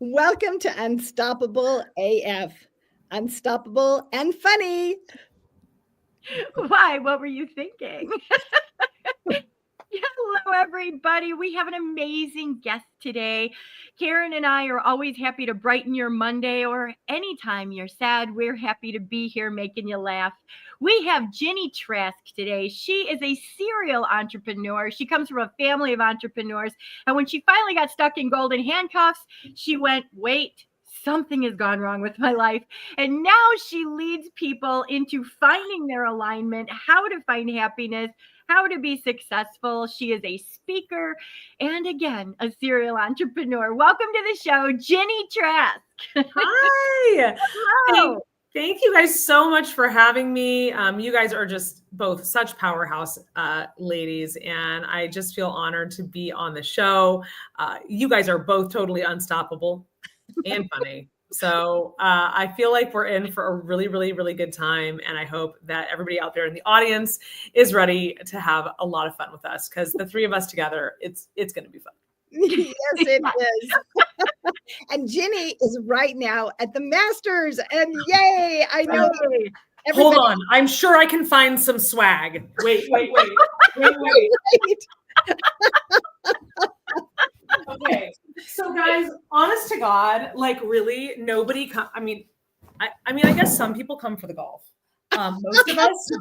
Welcome to Unstoppable AF. Unstoppable and funny. Why? What were you thinking? Hello, everybody. We have an amazing guest today. Karen and I are always happy to brighten your Monday or anytime you're sad. We're happy to be here making you laugh. We have Gini Trask today. She is a serial entrepreneur. She comes from a family of entrepreneurs. And when she finally got stuck in golden handcuffs, she went, wait, something has gone wrong with my life. And now she leads people into finding their alignment, how to find happiness, how to be successful. She is a speaker and, again, a serial entrepreneur. Welcome to the show, Gini Trask. Hi. Hello. Thank you guys so much for having me. You guys are just both such powerhouse ladies, and I just feel honored to be on the show. You guys are both totally unstoppable and funny. So I feel like we're in for a really, really, really good time. And I hope that everybody out there in the audience is ready to have a lot of fun with us, because the three of us together, it's going to be fun. Yes, it is. And Ginny is right now at the Masters. And yay, I know. Hold on. I'm sure I can find some swag. Wait. Okay. So guys, honest to God, like really nobody I guess some people come for the golf. Most of us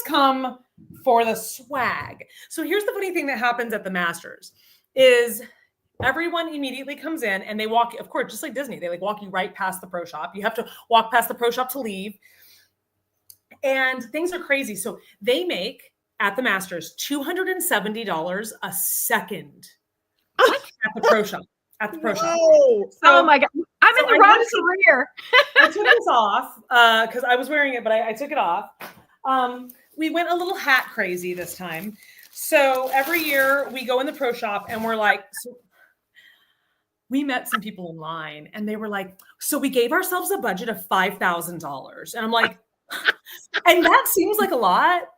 come for the swag. So here's the funny thing that happens at the Masters is everyone immediately comes in and they walk, of course, just like Disney, they like walk you right past the pro shop. You have to walk past the pro shop to leave. And things are crazy. So they make at the Masters $270 a second. At the pro shop. So, oh my God. I'm in the wrong career. I took this off because I was wearing it, but I took it off. We went a little hat crazy this time. So every year we go in the pro shop and we're like, we met some people in line and they were like, so we gave ourselves a budget of $5,000. And I'm like, and that seems like a lot,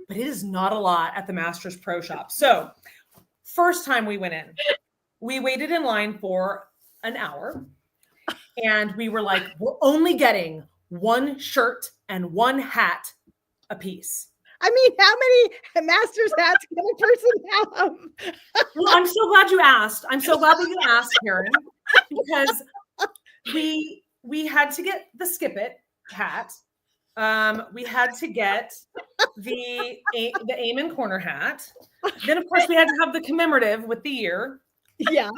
but it is not a lot at the Masters Pro Shop. So first time we went in, we waited in line for an hour and we were like, we're only getting one shirt and one hat a piece. I mean, how many Masters hats can a person have? Well, I'm so glad you asked. I'm so glad that you asked, Karen, because we had to get the Skip It hat. We had to get the Amen Corner hat. Then, of course, we had to have the commemorative with the year. Yeah.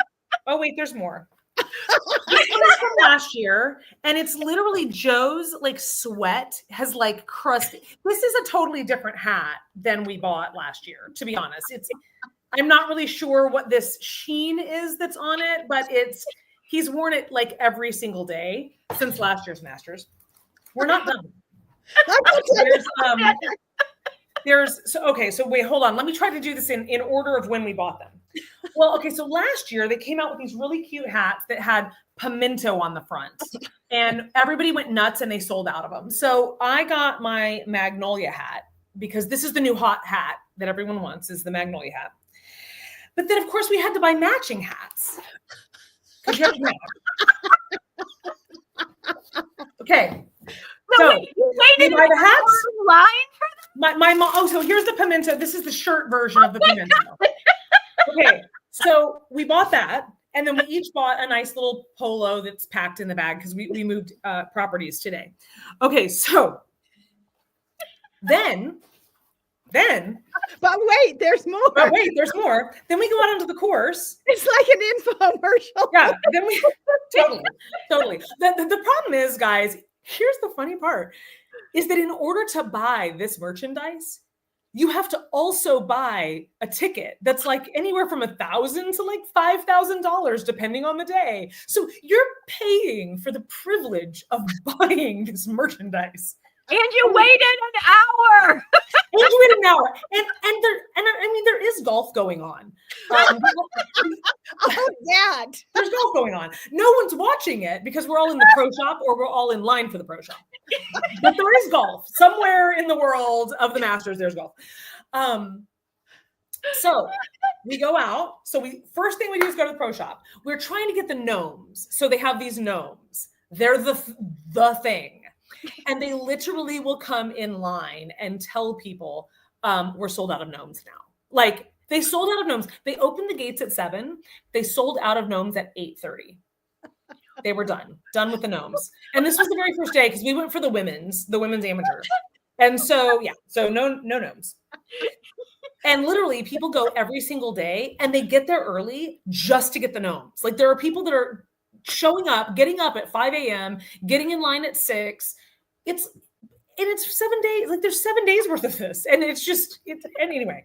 Oh, wait, there's more. This one is from last year, and it's literally Joe's like sweat has like crusted. This is a totally different hat than we bought last year, to be honest. I'm not really sure what this sheen is that's on it, but he's worn it like every single day since last year's Masters. We're not done. So wait, hold on. Let me try to do this in order of when we bought them. Well, okay, so last year they came out with these really cute hats that had pimento on the front, and everybody went nuts and they sold out of them. So I got my Magnolia hat because this is the new hot hat that everyone wants, is the Magnolia hat. But then, of course, we had to buy matching hats. Okay. No, wait, you waited buy the hats? Line for them? My mom. Oh, so here's the pimento. This is the shirt version of the pimento. Okay, so we bought that, and then we each bought a nice little polo that's packed in the bag because we moved properties today. Okay, so then. But wait, there's more. Then we go out onto the course. It's like an infomercial. Yeah. Then we totally. The problem is, guys. Here's the funny part: is that in order to buy this merchandise, you have to also buy a ticket that's like anywhere from $1,000 to like $5,000, depending on the day. So you're paying for the privilege of buying this merchandise. And you waited an hour. And you waited an hour. And there is golf going on. Oh, Dad. There's golf going on. No one's watching it because we're all in the pro shop or we're all in line for the pro shop. But there is golf. Somewhere in the world of the Masters, there's golf. So we go out. So first thing we do is go to the pro shop. We're trying to get the gnomes. So they have these gnomes. They're the thing. And they literally will come in line and tell people, we're sold out of gnomes now. Like, they sold out of gnomes. They opened the gates at 7. They sold out of gnomes at 8:30. They were done with the gnomes. And this was the very first day because we went for the women's amateur. And so, yeah, so no gnomes. And literally people go every single day and they get there early just to get the gnomes. Like, there are people that are showing up, getting up at 5 a.m., getting in line at 6. It's 7 days. Like, there's 7 days worth of this. And and anyway.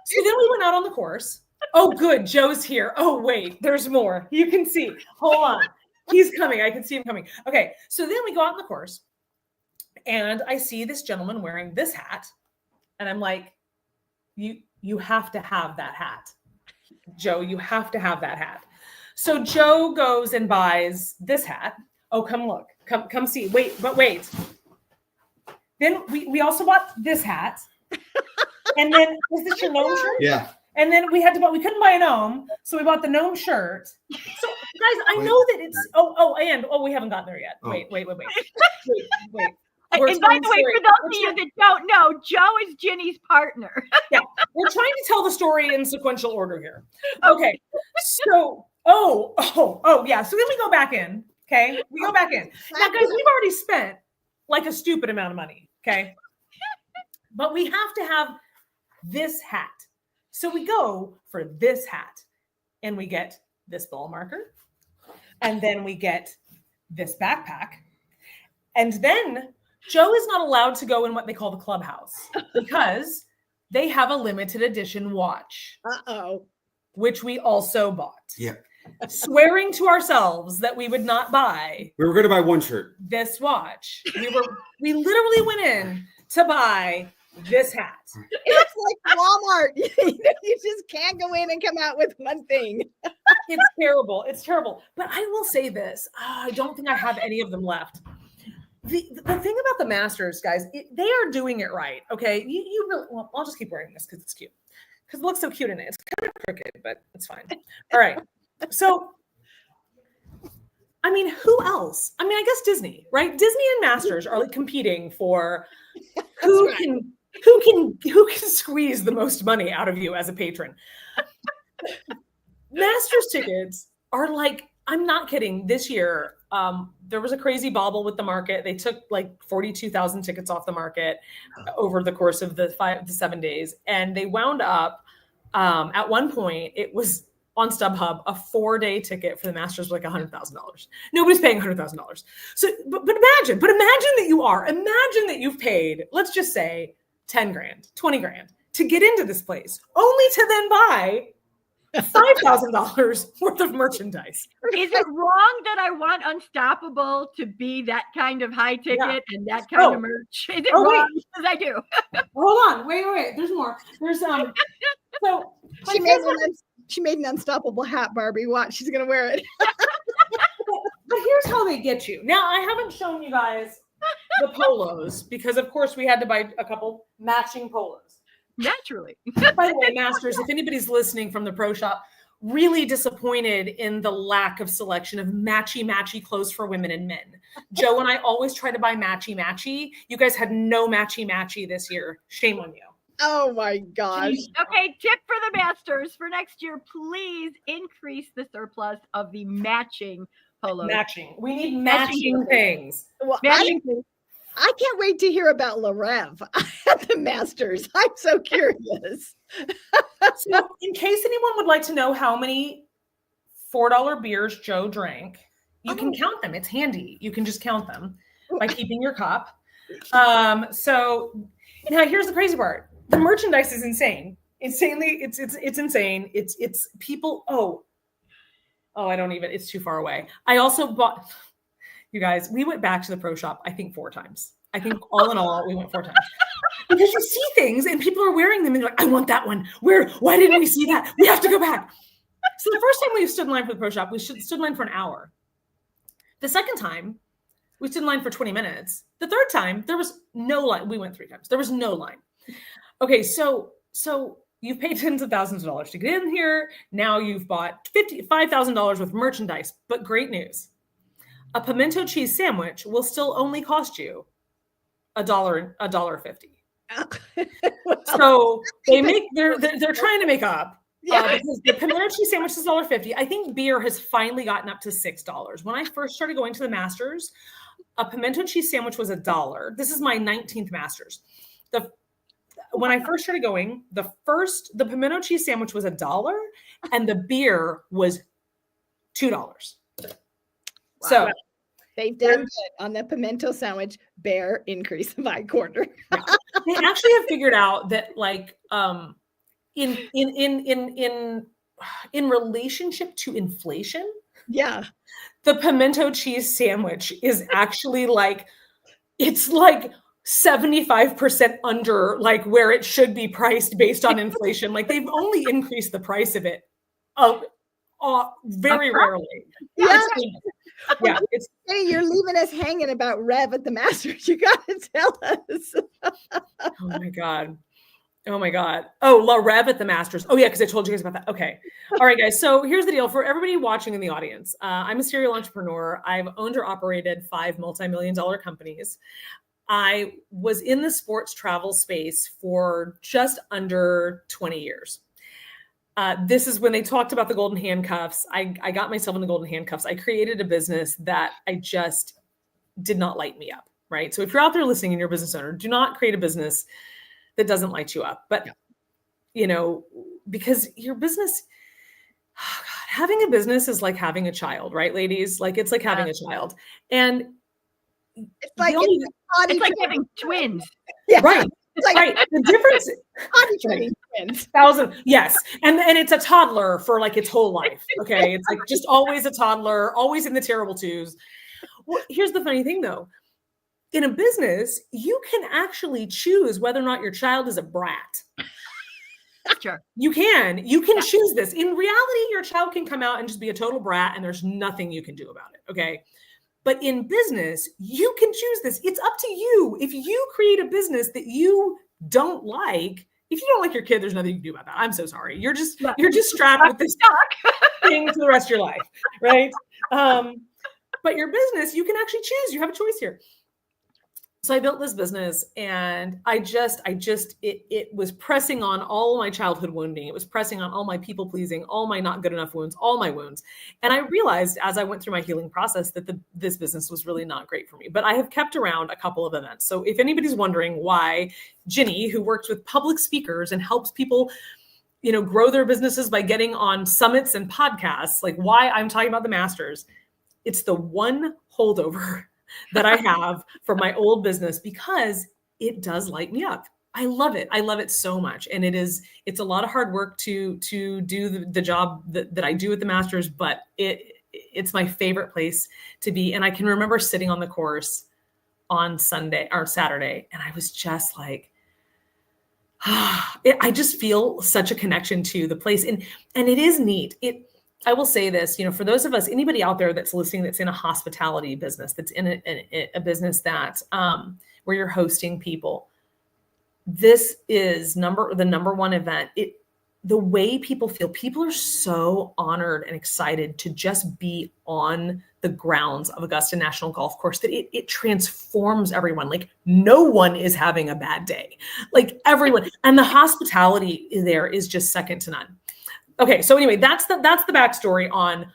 So then we went out on the course. Oh, good. Joe's here. Oh, wait, there's more. You can see. Hold on. He's coming. I can see him coming. Okay. So then we go out on the course and I see this gentleman wearing this hat. And I'm like, you have to have that hat. Joe, you have to have that hat. So Joe goes and buys this hat. Oh, come look. Come see. Wait. Then we also bought this hat. And then, is this your gnome shirt? Yeah. And then we couldn't buy a gnome, so we bought the gnome shirt. So guys, I know that it's we haven't gotten there yet. Wait. And by the way, for those of you that don't know, Joe is Ginny's partner. Yeah, we're trying to tell the story in sequential order here. Okay, so yeah. So then we go back in. Okay, we go back in. Now, guys, we've already spent like a stupid amount of money. Okay, but we have to have this hat. So we go for this hat and we get this ball marker, and then we get this backpack, and then Joe is not allowed to go in what they call the clubhouse because they have a limited edition watch. Which we also bought. Yeah. Swearing to ourselves that we would not buy. We were going to buy one shirt. This watch. We literally went in to buy this hat. It's like Walmart. You just can't go in and come out with one thing. It's terrible. It's terrible. But I will say this. I don't think I have any of them left. The thing about the Masters, guys, they are doing it right. Okay. You really, well, I'll just keep wearing this because it's cute. Because it looks so cute in it. It's kind of crooked, but it's fine. All right. So, I mean, who else? I mean, I guess Disney, right? Disney and Masters are like competing for who can squeeze the most money out of you as a patron. Masters tickets are like, I'm not kidding. This year, there was a crazy bobble with the market. They took like 42,000 tickets off the market over the course of the 7 days. And they wound up, at one point, it was on StubHub, a 4-day ticket for the Masters was like $100,000. Nobody's paying $100,000. So, but imagine that you've paid, let's just say 10 grand, 20 grand to get into this place, only to then buy $5,000 worth of merchandise. Is it wrong that I want Unstoppable to be that kind of high ticket and that kind of merch? Is it wrong? Because I do. Hold on. Wait. There's more. There's so she made an Unstoppable hat, Barbie. Watch, she's gonna wear it. But here's how they get you. Now, I haven't shown you guys the polos because, of course, we had to buy a couple matching polos. Naturally. By the way, Masters, if anybody's listening from the pro shop, really disappointed in the lack of selection of matchy clothes for women and men. Joe and I always try to buy matchy. You guys had no matchy this year. Shame on you. Oh my gosh. Okay, tip for the Masters for next year, please increase the surplus of the matching polos. Matching. We need matching things. Well, I can't wait to hear about La Rev at the Masters. I'm so curious. So, in case anyone would like to know how many $4 beers Joe drank, you can count them. It's handy. You can just count them by keeping your cup. So now here's the crazy part. The merchandise is insane. It's insane. It's people. Oh, I don't even. It's too far away. I also bought. You guys, we went back to the pro shop, I think 4 times. I think all in all, we went 4 times. Because you see things and people are wearing them and you're like, I want that one. Why didn't we see that? We have to go back. So the first time we stood in line for the pro shop, we stood in line for an hour. The second time, we stood in line for 20 minutes. The third time, there was no line. We went 3 times. There was no line. Okay, so you've paid tens of thousands of dollars to get in here. Now you've bought $5,000 worth of merchandise. But great news. A pimento cheese sandwich will still only cost you $1.50. Well, So they're trying to make up. yeah. Because the pimento cheese sandwich is $1.50. I think beer has finally gotten up to $6. When I first started going to the Masters, a pimento cheese sandwich was $1. This is my 19th Masters. When I first started going, the pimento cheese sandwich was $1 and the beer was $2. Wow. So they've done good on the pimento sandwich. Bear increase by quarter. Yeah. They actually have figured out that, like, in relationship to inflation, Yeah, the pimento cheese sandwich is actually like, it's like 75% under like where it should be priced based on inflation. Like, they've only increased the price of it very rarely. yeah. Yeah, Hey, you're leaving us hanging about Rev at the Masters. You got to tell us. oh my God. Oh, Rev at the Masters. Oh yeah, because I told you guys about that. Okay. All right, guys. So here's the deal for everybody watching in the audience. I'm a serial entrepreneur. I've owned or operated 5 multi-million-dollar companies. I was in the sports travel space for just under 20 years. This is when they talked about the golden handcuffs. I got myself in the golden handcuffs. I created a business that I just did not light me up, right? So if you're out there listening and you're a business owner, do not create a business that doesn't light you up. But, because your business, having a business is like having a child, right, ladies? Like, it's like having a child. And It's like, it's like having twins. Yeah. Right. Like, right. The difference potty training twins. 1,000. Yes. And it's a toddler for like its whole life. Okay. It's like just always a toddler, always in the terrible twos. Well, here's the funny thing though. In a business, you can actually choose whether or not your child is a brat. Sure. You can choose this. In reality, your child can come out and just be a total brat and there's nothing you can do about it. Okay. But in business, you can choose this. It's up to you. If you create a business that you don't like, if you don't like your kid, there's nothing you can do about that. I'm so sorry. You're just strapped with this thing for the rest of your life, right? But your business, you can actually choose. You have a choice here. So I built this business and it was pressing on all my childhood wounding. It was pressing on all my people pleasing, all my not good enough wounds, all my wounds. And I realized as I went through my healing process that this business was really not great for me, but I have kept around a couple of events. So if anybody's wondering why Gini, who works with public speakers and helps people, grow their businesses by getting on summits and podcasts, like why I'm talking about the Masters, it's the one holdover that I have from my old business because it does light me up. I love it. I love it so much. And it's a lot of hard work to do the job that I do at the Masters, but it's my favorite place to be. And I can remember sitting on the course on Sunday or Saturday, and I was just like, I just feel such a connection to the place. And it is neat. I will say this, for those of us, anybody out there that's listening, that's in a hospitality business, that's in a business that where you're hosting people, this is the number one event. The way people feel, people are so honored and excited to just be on the grounds of Augusta National Golf Course that it transforms everyone. Like no one is having a bad day, like everyone. And the hospitality there is just second to none. Okay, so anyway, that's the backstory on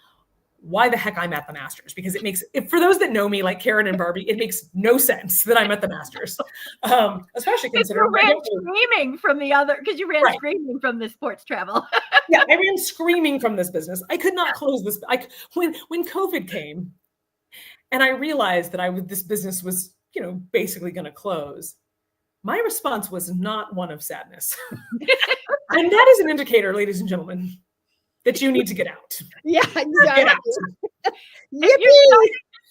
why the heck I'm at the Masters, because for those that know me, like Karen and Barbie, it makes no sense that I'm at the Masters, especially considering you ran screaming from because you ran screaming from the sports travel. Yeah, I ran screaming from this business. I could not close this. When COVID came, and I realized that this business was basically going to close. My response was not one of sadness. And that is an indicator, ladies and gentlemen, that you need to get out. Yeah, exactly. Get out. Yippee!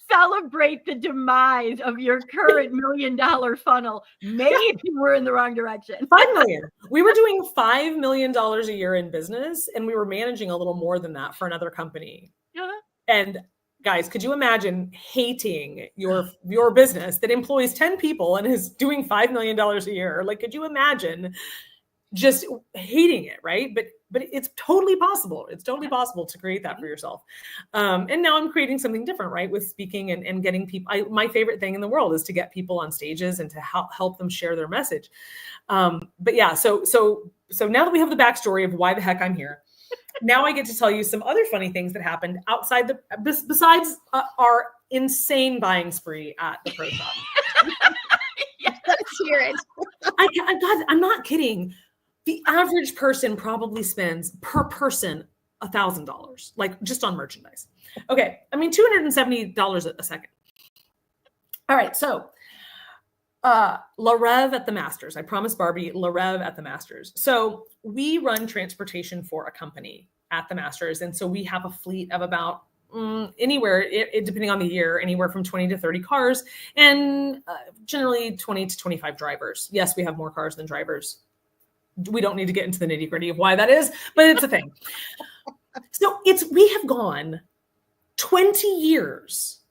Celebrate the demise of your current $1 million funnel. Maybe we're in the wrong direction. 5 million. We were doing $5 million a year in business, and we were managing a little more than that for another company. Yeah. And guys, could you imagine hating your business that employs 10 people and is doing $5 million a year? Like, could you imagine just hating it, right? But it's totally possible. It's totally possible to create that for yourself. And now I'm creating something different, right? With speaking and getting people. My favorite thing in the world is to get people on stages and to help them share their message. But yeah, so now that we have the backstory of why the heck I'm here, now I get to tell you some other funny things that happened outside besides our insane buying spree at the pro shop. Let's hear it. God, I'm not kidding. The average person probably spends per person $1,000, like just on merchandise. Okay, I mean $270 a second. All right, so La Rev at the Masters. I promised Barbie La Rev at the Masters. So we run transportation for a company at the Masters, and so we have a fleet of about anywhere, depending on the year, anywhere from 20 to 30 cars, and generally 20 to 25 drivers. Yes, we have more cars than drivers. We don't need to get into the nitty gritty of why that is, but it's a thing. So we have gone 20 years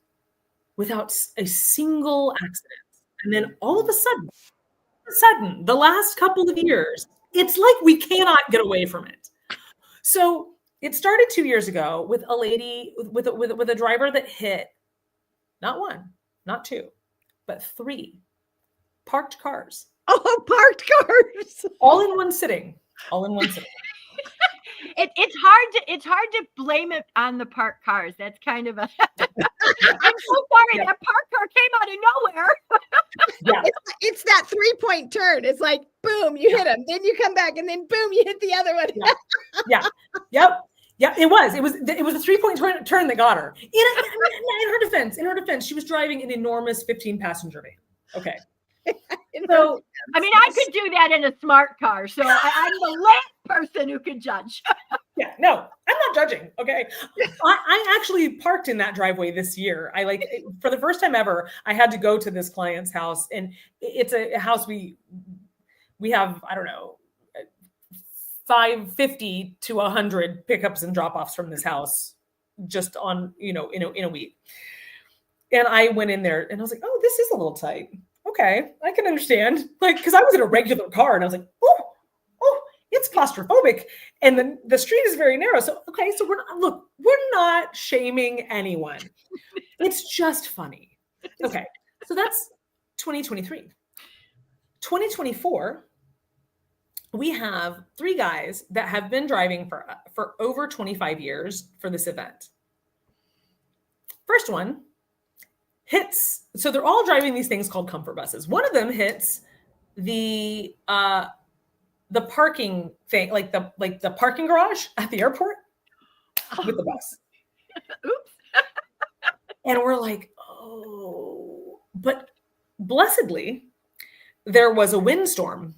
without a single accident. And then all of a sudden, the last couple of years, it's like we cannot get away from it. So it started 2 years ago with a lady, with a driver that hit not one, not two, but 3 parked cars. Oh, parked cars. All in one sitting. It's hard to blame it on the parked cars. That's kind of a I'm so sorry, that parked car came out of nowhere. Yeah. It's that 3-point turn. It's like boom, you hit him, then you come back, and then boom, you hit the other one. Yeah. Yep. Yeah, it was a 3-point turn that got her. In her defense, she was driving an enormous 15-passenger van. Okay. So I mean, I could do that in a smart car, so I'm the last person who could judge. Yeah, no, I'm not judging. Okay, I actually parked in that driveway this year. For the first time ever, I had to go to this client's house, and it's a house we have, I don't know, 50 to 100 pickups and drop-offs from this house just on in a week. And I went in there and I was like, oh, this is a little tight. Okay, I can understand. Because I was in a regular car and I was like, oh, it's claustrophobic. And then the street is very narrow. So, okay, so we're not shaming anyone. It's just funny. Okay, so that's 2023. 2024, we have 3 guys that have been driving for over 25 years for this event. First one hits, so they're all driving these things called comfort buses. One of them hits the parking thing, like the parking garage at the airport with the bus. Oops. And we're like, oh, but blessedly, there was a windstorm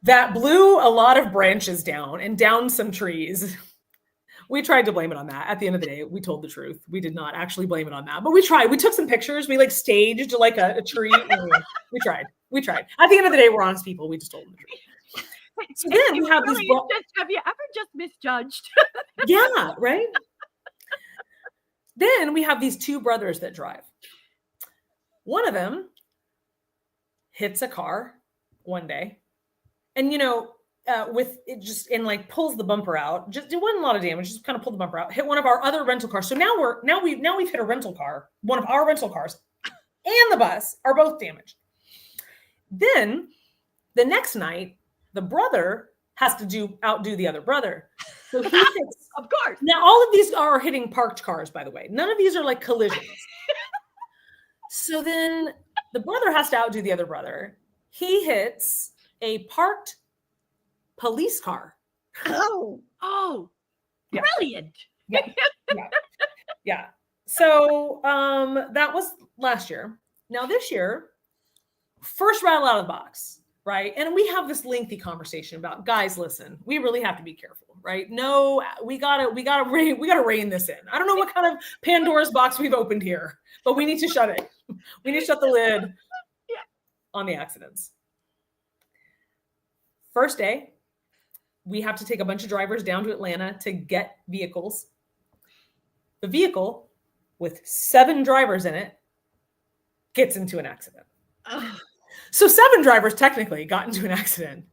that blew a lot of branches down and downed some trees. We tried to blame it on that. At the end of the day, we told the truth. We did not actually blame it on that, but we tried. We took some pictures. We staged a tree. We tried. At the end of the day, we're honest people. We just told them the truth. So then we have really have you ever just misjudged? Yeah, right? Then we have these 2 brothers that drive. One of them hits a car one day, and with it just pulls the bumper out. Just it wasn't a lot of damage, just kind of pulled the bumper out, hit one of our other rental cars. So now we've hit a rental car, one of our rental cars, and the bus are both damaged. Then the next night, the brother has to outdo the other brother. So he hits, of course. Now all of these are hitting parked cars, by the way. None of these are collisions. So then the brother has to outdo the other brother. He hits a parked police car. Oh, yeah. Brilliant. Yeah. So that was last year. Now this year, first rattle out of the box, right? And we have this lengthy conversation about, guys, listen, we really have to be careful, right? No, we gotta rein this in. I don't know what kind of Pandora's box we've opened here, but we need to shut it. We need to shut the lid on the accidents. First day, we have to take a bunch of drivers down to Atlanta to get vehicles. The vehicle with 7 drivers in it gets into an accident. So 7 drivers technically got into an accident.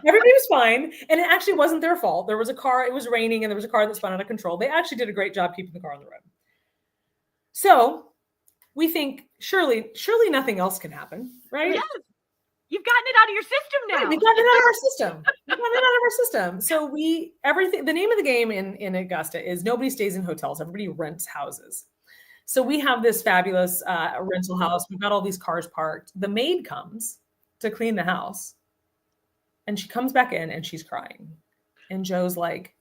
Everybody was fine. And it actually wasn't their fault. There was a car, it was raining, and there was a car that spun out of control. They actually did a great job keeping the car on the road. So we think surely nothing else can happen, right? Yes. You've gotten it out of your system now. Right, we got it out of our system. We got it out of our system. So the name of the game in Augusta is nobody stays in hotels. Everybody rents houses. So we have this fabulous rental house. We've got all these cars parked. The maid comes to clean the house, and she comes back in and she's crying. And Joe's like,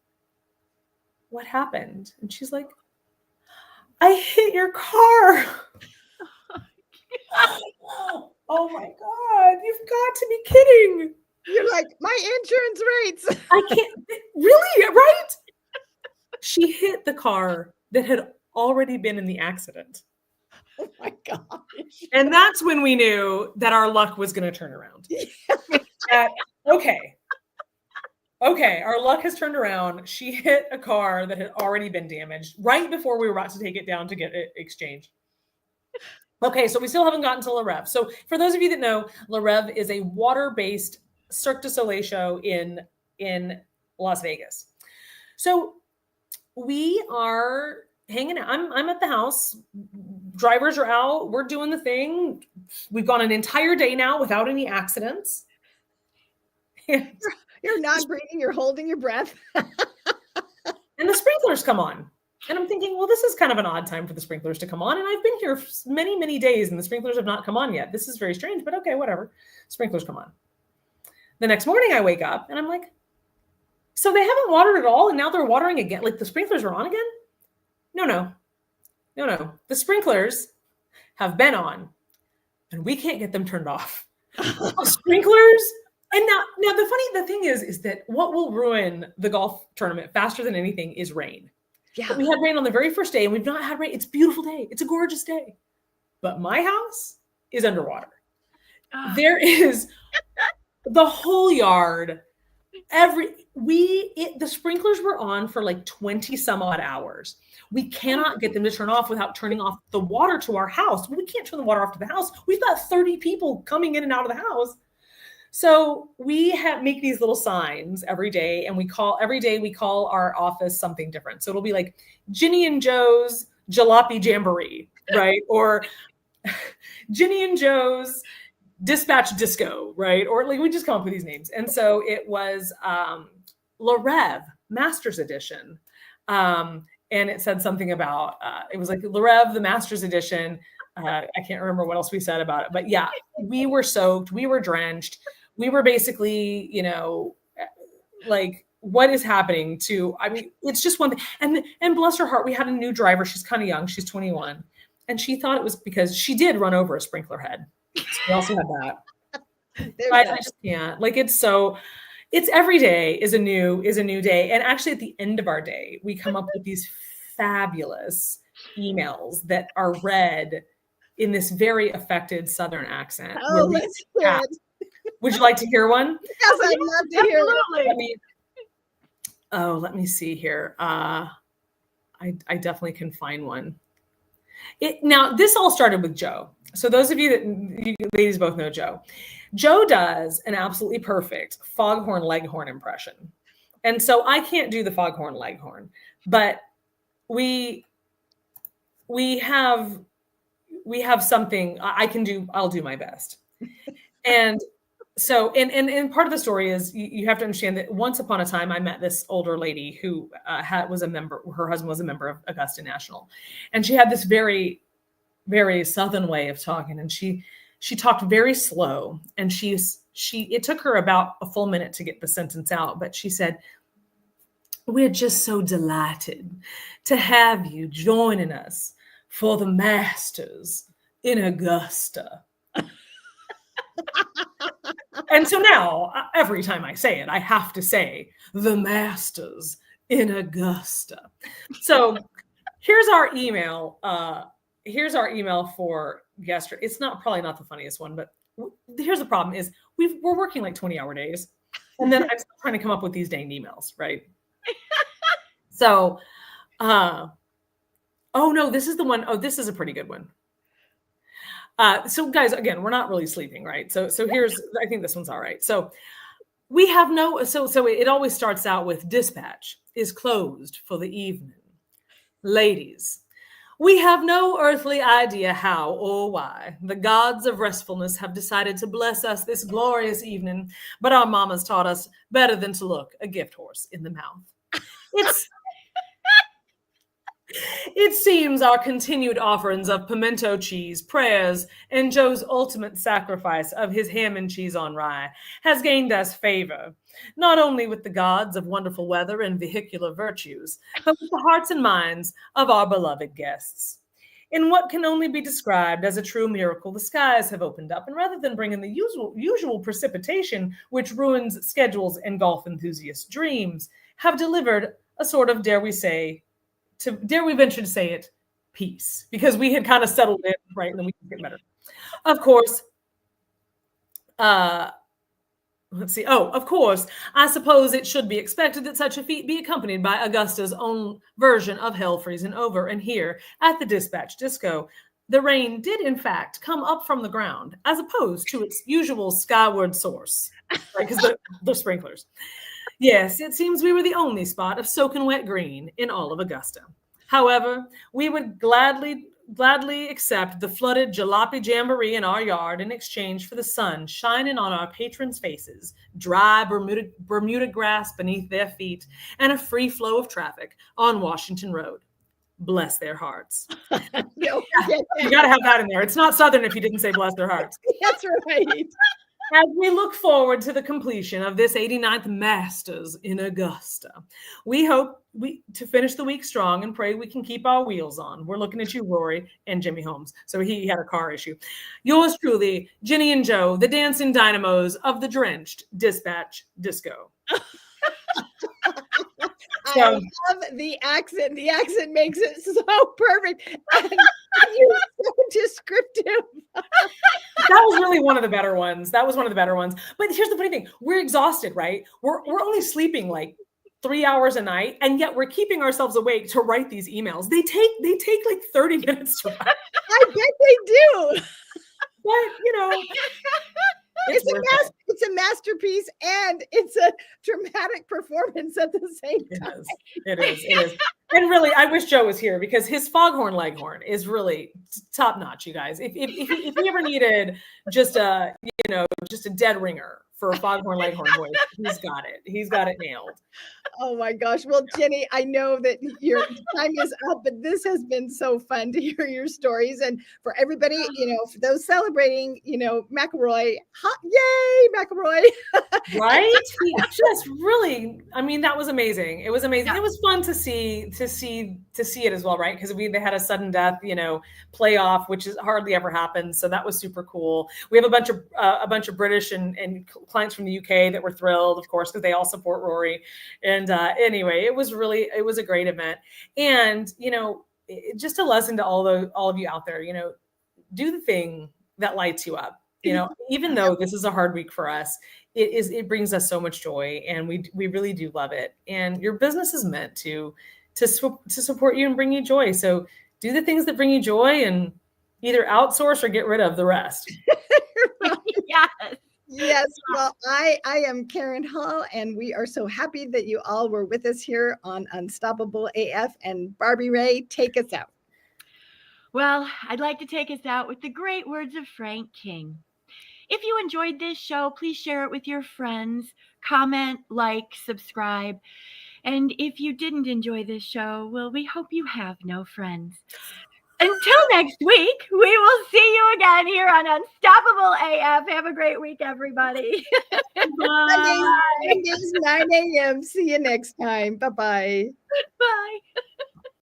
"What happened?" And she's like, "I hit your car." Oh my God, you've got to be kidding. You're like, my insurance rates. I can't, really, right? She hit the car that had already been in the accident. Oh my gosh. And that's when we knew that our luck was going to turn around. Okay, our luck has turned around. She hit a car that had already been damaged right before we were about to take it down to get it exchanged. Okay, so we still haven't gotten to La Rev. So for those of you that know, La Rev is a water-based Cirque du Soleil show in Las Vegas. So we are hanging out. I'm at the house. Drivers are out. We're doing the thing. We've gone an entire day now without any accidents. You're not breathing. You're holding your breath. And the sprinklers come on. And I'm thinking, well, this is kind of an odd time for the sprinklers to come on. And I've been here for many, many days and the sprinklers have not come on yet. This is very strange, but okay, whatever. Sprinklers come on. The next morning I wake up and I'm like, so they haven't watered at all and now they're watering again? Like the sprinklers are on again? No. The sprinklers have been on and we can't get them turned off. The sprinklers. And now the thing is that what will ruin the golf tournament faster than anything is rain. Yeah. But we had rain on the very first day and we've not had rain. It's a beautiful day. It's a gorgeous day. But my house is underwater. There is the whole yard. The sprinklers were on for like 20 some odd hours. We cannot get them to turn off without turning off the water to our house. We can't turn the water off to the house. We've got 30 people coming in and out of the house. So we make these little signs every day, and we call our office something different. So it'll be like Ginny and Joe's Jalopy Jamboree, right? Or Ginny and Joe's Dispatch Disco, right? Or like we just come up with these names. And so it was La Rev Masters Edition. And it said something about, it was like La Rev, the Masters Edition. I can't remember what else we said about it, but yeah, we were soaked, we were drenched. We were basically, like, what is happening it's just one thing. And bless her heart, we had a new driver. She's kind of young. She's 21. And she thought it was because she did run over a sprinkler head. So we also had that. I just can't. Like, it's every day is a new day. And actually at the end of our day, we come up with these fabulous emails that are read in this very affected Southern accent. Oh, let's hear it. Would you like to hear one? Yes, I'd love to hear Absolutely. it. Let me see here. I definitely can find one. Now, this all started with Joe. So those of you ladies both know Joe. Joe does an absolutely perfect foghorn leghorn impression. And so I can't do the foghorn leghorn, but we have something I can do. I'll do my best. And so, and part of the story is you have to understand that once upon a time, I met this older lady who was a member, her husband was a member of Augusta National. And she had this very, very Southern way of talking. And she talked very slow. And it took her about a full minute to get the sentence out. But she said, "We're just so delighted to have you joining us for the Masters in Augusta." And so now, every time I say it, I have to say the Masters in Augusta. So here's our email. Here's our email for yesterday. It's probably not the funniest one, but here's the problem: is we're working like 20-hour days, and then I'm still trying to come up with these dang emails, right? So, oh no, this is the one. Oh, this is a pretty good one. So guys, again, we're not really sleeping, right? So here's, I think this one's all right. So we have so it always starts out with dispatch is closed for the evening. Ladies, we have no earthly idea how or why the gods of restfulness have decided to bless us this glorious evening, but our mamas taught us better than to look a gift horse in the mouth. It seems our continued offerings of pimento cheese, prayers, and Joe's ultimate sacrifice of his ham and cheese on rye has gained us favor, not only with the gods of wonderful weather and vehicular virtues, but with the hearts and minds of our beloved guests. In what can only be described as a true miracle, the skies have opened up, and rather than bringing the usual precipitation which ruins schedules and golf enthusiasts' dreams, have delivered a sort of, dare we venture to say it, peace, because we had kind of settled in, right? And then we could get better. Of course, of course, I suppose it should be expected that such a feat be accompanied by Augusta's own version of hell freezing over. And here at the Dispatch Disco, the rain did in fact come up from the ground, as opposed to its usual skyward source, right? Because the sprinklers. Yes, it seems we were the only spot of soaking wet green in all of Augusta. However, we would gladly accept the flooded jalopy jamboree in our yard in exchange for the sun shining on our patrons' faces, dry Bermuda grass beneath their feet, and a free flow of traffic on Washington Road. Bless their hearts. You got to have that in there. It's not Southern if you didn't say bless their hearts. That's right. As we look forward to the completion of this 89th Masters in Augusta, we hope to finish the week strong and pray we can keep our wheels on. We're looking at you, Rory, and Jimmy Holmes. So he had a car issue. Yours truly, Ginny and Joe, the dancing dynamos of the drenched Dispatch Disco. I love the accent. The accent makes it so perfect. And you're so descriptive. That was really one of the better ones. But here's the funny thing. We're exhausted, right? We're only sleeping like 3 hours a night, and yet we're keeping ourselves awake to write these emails. They take like 30 minutes to write. I bet they do. But, it's a masterpiece, and it's a dramatic performance at the same time. It is. And really, I wish Joe was here because his Foghorn Leghorn is really top notch, you guys. If you ever needed just a dead ringer for a Foghorn Leghorn voice, he's got it. He's got it nailed. Oh my gosh. Well, Jenny, I know that your time is up, but this has been so fun to hear your stories. And for everybody, for those celebrating, McElroy, yay, McElroy. Right? He just really, that was amazing. It was amazing. Yeah. It was fun to see it as well, right? Because they had a sudden death, playoff, which is hardly ever happens. So that was super cool. We have a bunch of British and clients from the UK that were thrilled, of course, because they all support Rory. And anyway, it was a great event. And, just a lesson to all of you out there, do the thing that lights you up, even though this is a hard week for us, it brings us so much joy, and we really do love it. And your business is meant to support you and bring you joy. So do the things that bring you joy and either outsource or get rid of the rest. Yes. Yes, well, I am Karen Hall, and we are so happy that you all were with us here on Unstoppable AF. And Barbie Ray, take us out. Well, I'd like to take us out with the great words of Frank King. If you enjoyed this show, please share it with your friends, comment, like, subscribe. And if you didn't enjoy this show, well, we hope you have no friends. Until next week, we will see you again here on Unstoppable AF. Have a great week, everybody. Mondays 9 a.m. See you next time. Bye-bye. Bye.